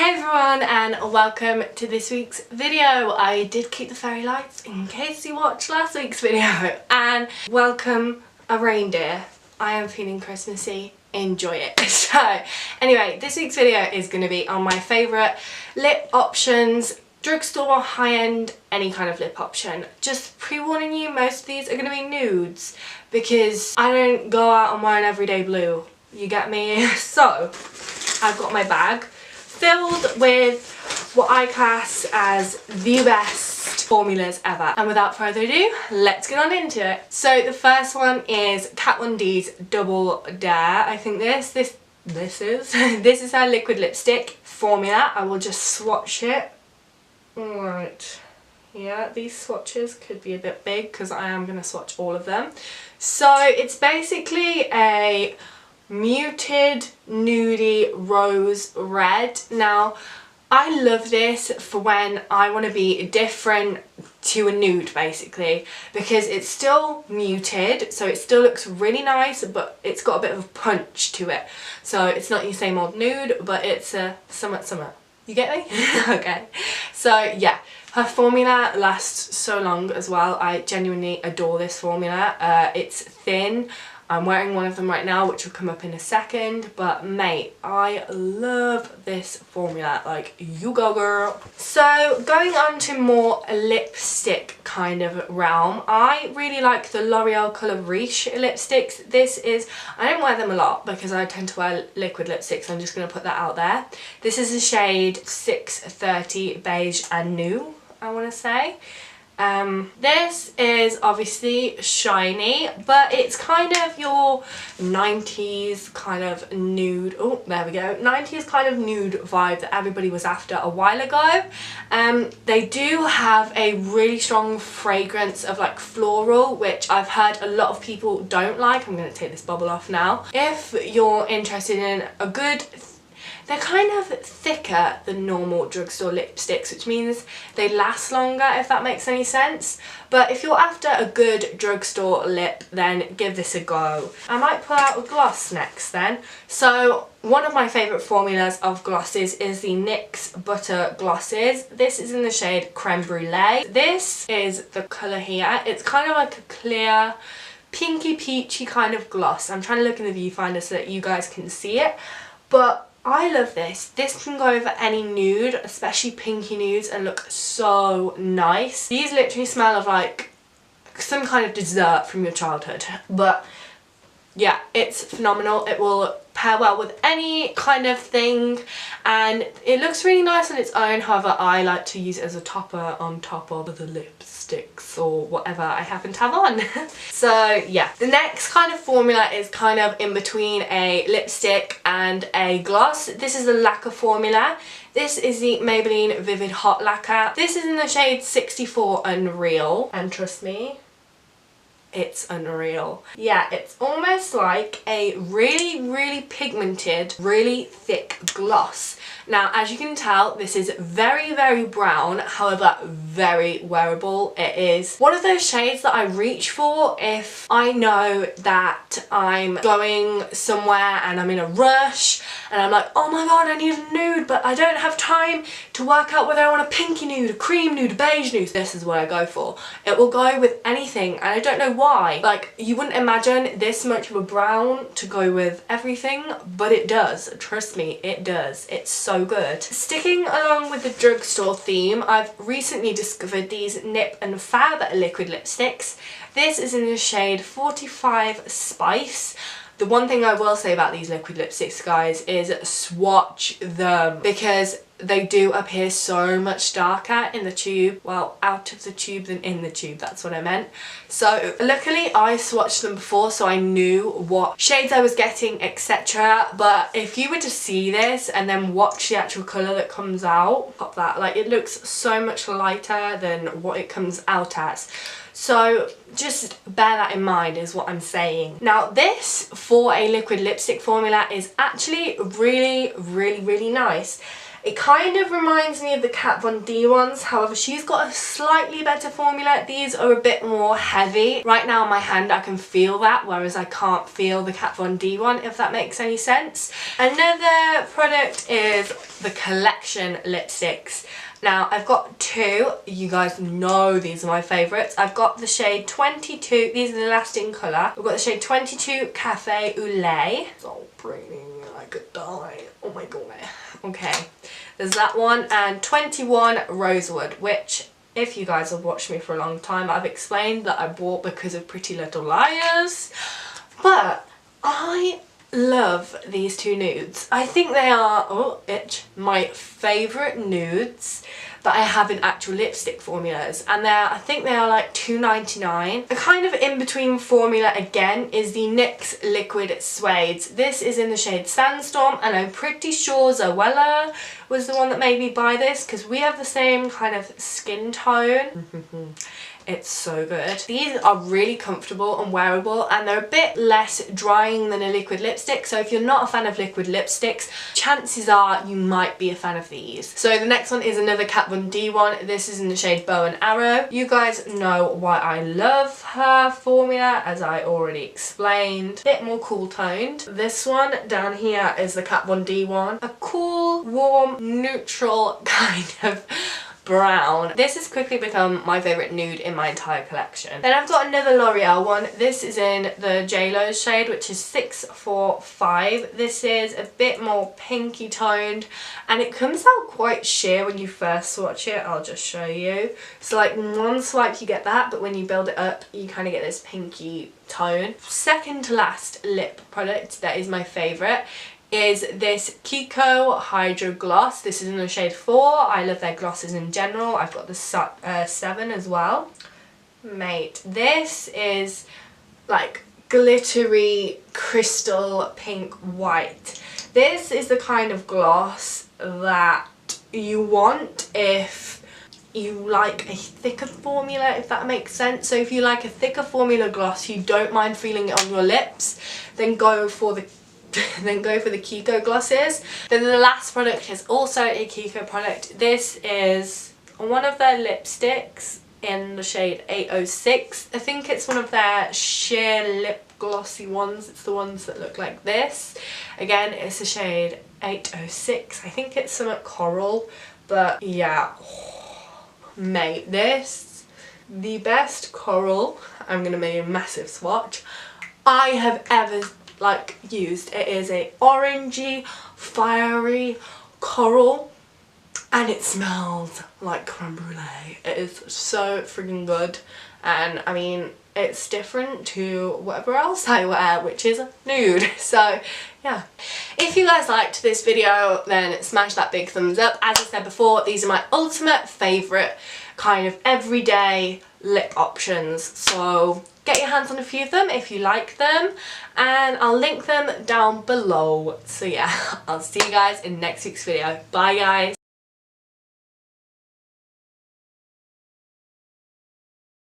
Hey everyone, and welcome to this week's video. I did keep the fairy lights in case you watched last week's video. And welcome a reindeer. I am feeling Christmassy. Enjoy it. So anyway, this week's video is going to be on my favourite lip options, drugstore, high-end, any kind of lip option. Just pre-warning you, most of these are going to be nudes because I don't go out and wear an everyday blue. You get me? So I've got my bag filled with what I class as the best formulas ever. And without further ado, let's get on into it. So the first one is Kat Von D's Double Dare. I think this is her liquid lipstick formula. I will just swatch it. Alright. Yeah, these swatches could be a bit big because I am going to swatch all of them. So it's basically a muted nudie rose red. Now I love this for when I want to be different to a nude basically, because it's still muted, so it still looks really nice, but it's got a bit of a punch to it. So it's not your same old nude, but it's a summer. You get me? Okay. So yeah, her formula lasts so long as well. I genuinely adore this formula. It's thin. I'm wearing one of them right now, which will come up in a second, but mate, I love this formula. Like, you go girl. So going on to more lipstick kind of realm, I really like the L'Oreal Colour Riche lipsticks. This is, I don't wear them a lot because I tend to wear liquid lipsticks. I'm just going to put that out there. This is the shade 630 Beige and Nude, I want to say. This is obviously shiny, but it's kind of your 90s kind of nude, oh there we go, 90s kind of nude vibe that everybody was after a while ago. They do have a really strong fragrance of like floral, which I've heard a lot of people don't like. I'm going to take this bubble off now. If you're interested in a good, they're kind of thicker than normal drugstore lipsticks, which means they last longer, if that makes any sense. But if you're after a good drugstore lip, then give this a go. I might pull out a gloss next then. So one of my favourite formulas of glosses is the NYX Butter Glosses. This is in the shade Creme Brulee. This is the colour here. It's kind of like a clear, pinky peachy kind of gloss. I'm trying to look in the viewfinder so that you guys can see it. But I love this. This can go over any nude, especially pinky nudes, and look so nice. These literally smell of like some kind of dessert from your childhood. But yeah, it's phenomenal. It will pair well with any kind of thing, and it looks really nice on its own. However, I like to use it as a topper on top of the lipsticks or whatever I happen to have on. So yeah, the next kind of formula is kind of in between a lipstick and a gloss. This is the lacquer formula. This is the Maybelline Vivid Hot Lacquer. This is in the shade 64 Unreal, and trust me, it's unreal. Yeah, it's almost like a really pigmented, really thick gloss. Now, as you can tell, this is very brown, however, very wearable. It is one of those shades that I reach for if I know that I'm going somewhere and I'm in a rush and I'm like, oh my god, I need a nude, but I don't have time to work out whether I want a pinky nude, a cream nude, a beige nude. This is what I go for. It will go with anything, and I don't know why. Like, you wouldn't imagine this much of a brown to go with everything, but it does. Trust me, it does. It's so good. Sticking along with the drugstore theme, I've recently discovered these Nip and Fab liquid lipsticks. This is in the shade 45 Spice. The one thing I will say about these liquid lipsticks, guys, is swatch them, because they do appear so much darker in the tube, well, out of the tube than in the tube, that's what I meant. So luckily I swatched them before, so I knew what shades I was getting, etc. But if you were to see this and then watch the actual colour that comes out, pop that, like, it looks so much lighter than what it comes out as. So just bear that in mind is what I'm saying. Now this, for a liquid lipstick formula, is actually really nice. It kind of reminds me of the Kat Von D ones, however she's got a slightly better formula. These are a bit more heavy. Right now on my hand I can feel that, whereas I can't feel the Kat Von D one, if that makes any sense. Another product is the Collection lipsticks. Now I've got two, you guys know these are my favourites. I've got the shade 22, these are the last in colour. I've got the shade 22 Cafe au Lait. So pretty, I could die. Oh my god. Okay, there's that one, and 21 Rosewood, which if you guys have watched me for a long time, I've explained that I bought because of Pretty Little Liars. But I love these two nudes. I think they are, oh itch, my favourite nudes that I have in actual lipstick formulas, and I think they are like $2.99. A kind of in-between formula again is the NYX Liquid Suede. This is in the shade Sandstorm, and I'm pretty sure Zoella was the one that made me buy this because we have the same kind of skin tone. It's so good. These are really comfortable and wearable, and they're a bit less drying than a liquid lipstick, so if you're not a fan of liquid lipsticks, chances are you might be a fan of these. So the next one is another Kat Von D one. This is in the shade Bow and Arrow. You guys know why I love her formula, as I already explained. Bit more cool toned. This one down here is the Kat Von D one. A cool, warm, neutral kind of brown. This has quickly become my favourite nude in my entire collection. Then I've got another L'Oreal one. This is in the JLo shade, which is 645. This is a bit more pinky toned, and it comes out quite sheer when you first swatch it. I'll just show you. So like one swipe you get that, but when you build it up you kind of get this pinky tone. Second to last lip product that is my favourite is this Kiko Hydro Gloss. This is in the shade 4. I love their glosses in general. I've got the 7 as well. Mate, this is like glittery crystal pink white. This is the kind of gloss that you want if you like a thicker formula, if that makes sense. So if you like a thicker formula gloss, you don't mind feeling it on your lips, then go for the Kiko glosses. Then the last product is also a Kiko product. This is one of their lipsticks in the shade 806. I think it's one of their sheer lip glossy ones. It's the ones that look like this. Again, it's the shade 806. I think it's some coral, but yeah. Mate, this, the best coral, I'm gonna make a massive swatch, I have ever like used. It is a orangey, fiery coral, and it smells like creme brulee. It is so freaking good, and I mean it's different to whatever else I wear, which is nude. So yeah, if you guys liked this video, then smash that big thumbs up. As I said before, these are my ultimate favourite kind of everyday lip options, so get your hands on a few of them if you like them, and I'll link them down below. So yeah, I'll see you guys in next week's video. Bye guys.